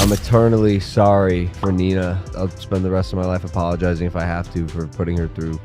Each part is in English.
I'm eternally sorry for Nina. I'll spend the rest of my life apologizing if I have to for putting her through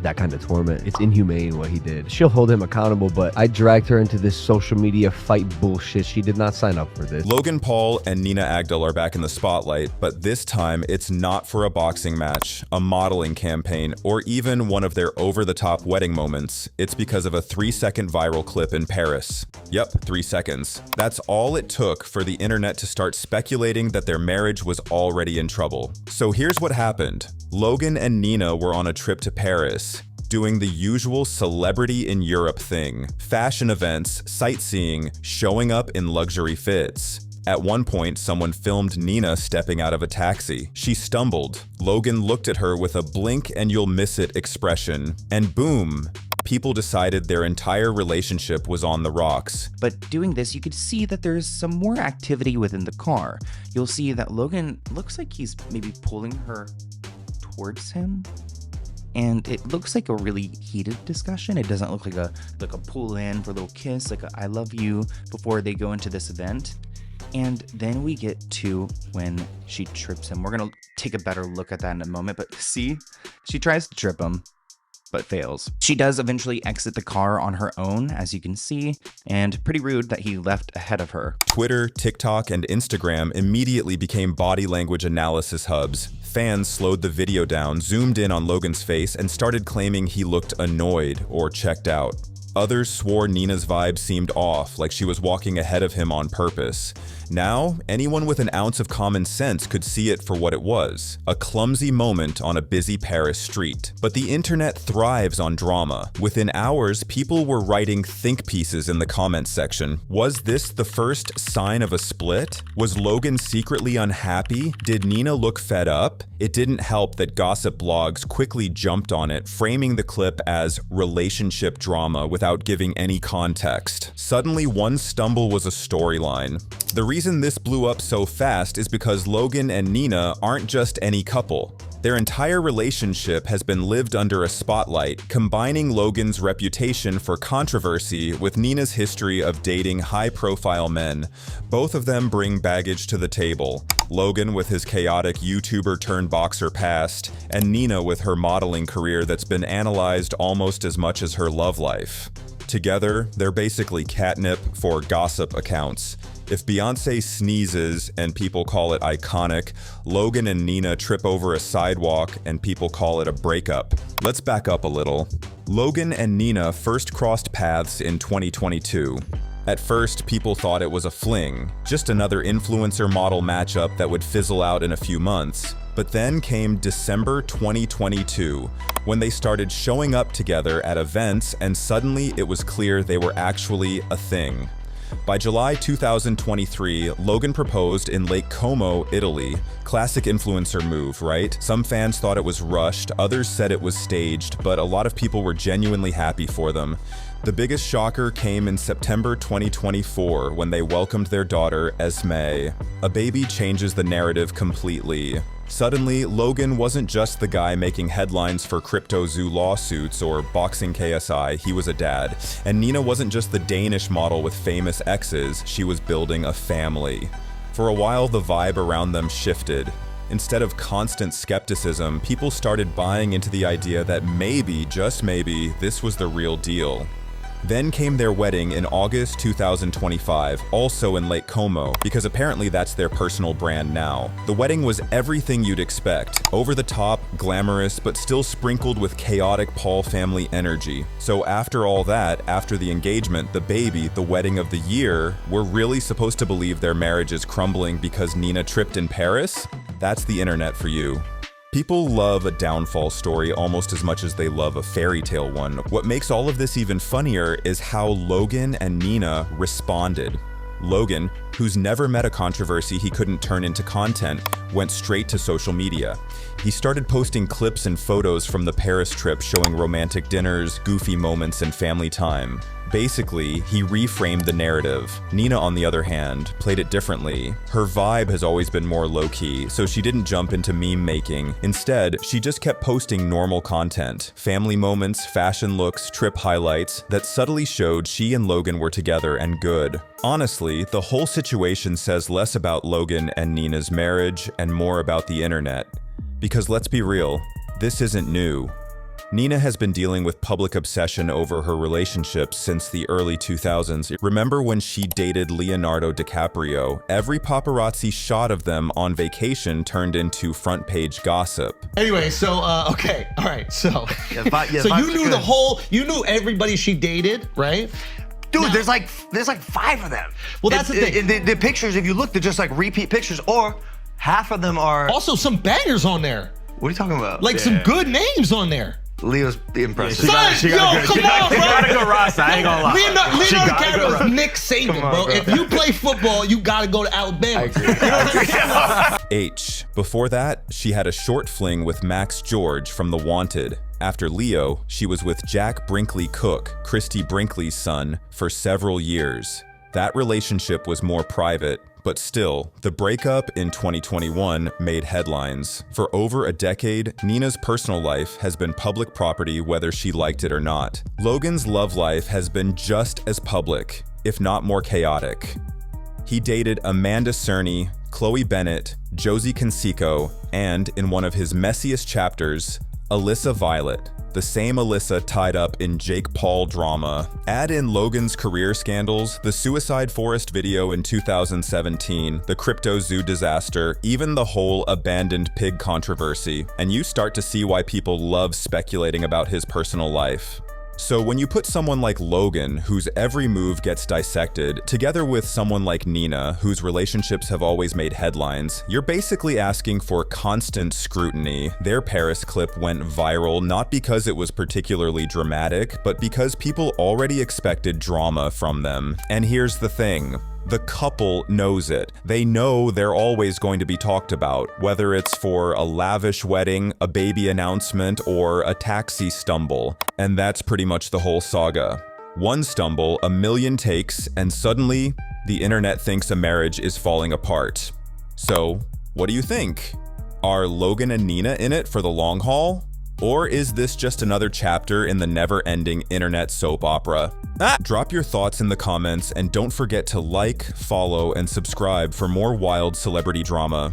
that kind of torment. It's inhumane what he did. She'll hold him accountable, but I dragged her into this social media fight bullshit. She did not sign up for this. Logan Paul and Nina Agdal are back in the spotlight, but this time it's not for a boxing match, a modeling campaign, or even one of their over-the-top wedding moments. It's because of a 3-second viral clip in Paris. Yep, 3 seconds. That's all it took for the internet to start speculating that their marriage was already in trouble. So here's what happened. Logan and Nina were on a trip to Paris, doing the usual celebrity in Europe thing. Fashion events, sightseeing, showing up in luxury fits. At one point, someone filmed Nina stepping out of a taxi. She stumbled. Logan looked at her with a blink and you'll miss it expression. And boom, people decided their entire relationship was on the rocks. But doing this, you could see that there's some more activity within the car. You'll see that Logan looks like he's maybe pulling her towards him. And it looks like a really heated discussion. It doesn't look like a pull in for a little kiss, like a I love you before they go into this event. And then we get to when she trips him. We're going to take a better look at that in a moment. But see, she tries to trip him, but fails. She does eventually exit the car on her own, as you can see, and pretty rude that he left ahead of her. Twitter, TikTok, and Instagram immediately became body language analysis hubs. Fans slowed the video down, zoomed in on Logan's face, and started claiming he looked annoyed or checked out. Others swore Nina's vibe seemed off, like she was walking ahead of him on purpose. Now, anyone with an ounce of common sense could see it for what it was, a clumsy moment on a busy Paris street. But the internet thrives on drama. Within hours, people were writing think pieces in the comments section. Was this the first sign of a split? Was Logan secretly unhappy? Did Nina look fed up? It didn't help that gossip blogs quickly jumped on it, framing the clip as relationship drama without giving any context. Suddenly, one stumble was a storyline. The reason this blew up so fast is because Logan and Nina aren't just any couple. Their entire relationship has been lived under a spotlight, combining Logan's reputation for controversy with Nina's history of dating high-profile men. Both of them bring baggage to the table. Logan with his chaotic YouTuber-turned-boxer past, and Nina with her modeling career that's been analyzed almost as much as her love life. Together, they're basically catnip for gossip accounts. If Beyoncé sneezes and people call it iconic, Logan and Nina trip over a sidewalk and people call it a breakup. Let's back up a little. Logan and Nina first crossed paths in 2022. At first, people thought it was a fling, just another influencer model matchup that would fizzle out in a few months. But then came December 2022, when they started showing up together at events and suddenly it was clear they were actually a thing. By July 2023, Logan proposed in Lake Como, Italy. Classic influencer move, right? Some fans thought it was rushed, others said it was staged, but a lot of people were genuinely happy for them. The biggest shocker came in September 2024 when they welcomed their daughter, Esme. A baby changes the narrative completely. Suddenly, Logan wasn't just the guy making headlines for Crypto Zoo lawsuits or boxing KSI, he was a dad. And Nina wasn't just the Danish model with famous exes, she was building a family. For a while, the vibe around them shifted. Instead of constant skepticism, people started buying into the idea that maybe, just maybe, this was the real deal. Then came their wedding in August 2025, also in Lake Como, because apparently that's their personal brand now. The wedding was everything you'd expect. Over the top, glamorous, but still sprinkled with chaotic Paul family energy. So after all that, after the engagement, the baby, the wedding of the year, we're really supposed to believe their marriage is crumbling because Nina tripped in Paris? That's the internet for you. People love a downfall story almost as much as they love a fairy tale one. What makes all of this even funnier is how Logan and Nina responded. Logan, who's never met a controversy he couldn't turn into content, went straight to social media. He started posting clips and photos from the Paris trip showing romantic dinners, goofy moments, and family time. Basically, he reframed the narrative. Nina, on the other hand, played it differently. Her vibe has always been more low-key, so she didn't jump into meme making. Instead, she just kept posting normal content, family moments, fashion looks, trip highlights that subtly showed she and Logan were together and good. Honestly, the whole situation says less about Logan and Nina's marriage and more about the internet. Because let's be real, this isn't new. Nina has been dealing with public obsession over her relationships since the early 2000s. Remember when she dated Leonardo DiCaprio? Every paparazzi shot of them on vacation turned into front page gossip. Anyway, so, okay, all right, so. So you knew everybody she dated, right? Dude, Now- there's like 5 of them. Well, that's the thing. The pictures, if you look, they're just like repeat pictures, or half of them are. Also, some bangers on there. What are you talking about? Like some good names on there. Leo's impressive. Son, yo, come on, bro. She gotta go Ross, I ain't gonna lie. Leonardo gotta DiCaprio go is Nick Saban, Come on, bro. bro. If you play football, you gotta go to Alabama. You know what I'm saying? H. Before that, she had a short fling with Max George from The Wanted. After Leo, she was with Jack Brinkley Cook, Christy Brinkley's son, for several years. That relationship was more private, but still, the breakup in 2021 made headlines. For over a decade, Nina's personal life has been public property whether she liked it or not. Logan's love life has been just as public, if not more chaotic. He dated Amanda Cerny, Chloe Bennett, Josie Canseco, and, in one of his messiest chapters, Alyssa Violet, the same Alyssa tied up in Jake Paul drama. Add in Logan's career scandals, the Suicide Forest video in 2017, the crypto zoo disaster, even the whole abandoned pig controversy, and you start to see why people love speculating about his personal life. So when you put someone like Logan, whose every move gets dissected, together with someone like Nina, whose relationships have always made headlines, you're basically asking for constant scrutiny. Their Paris clip went viral not because it was particularly dramatic, but because people already expected drama from them. And here's the thing. The couple knows it. They know they're always going to be talked about, whether it's for a lavish wedding, a baby announcement, or a taxi stumble. And that's pretty much the whole saga. One stumble, a million takes, and suddenly, the internet thinks a marriage is falling apart. So, what do you think? Are Logan and Nina in it for the long haul? Or is this just another chapter in the never-ending internet soap opera? Drop your thoughts in the comments and don't forget to like, follow, and subscribe for more wild celebrity drama.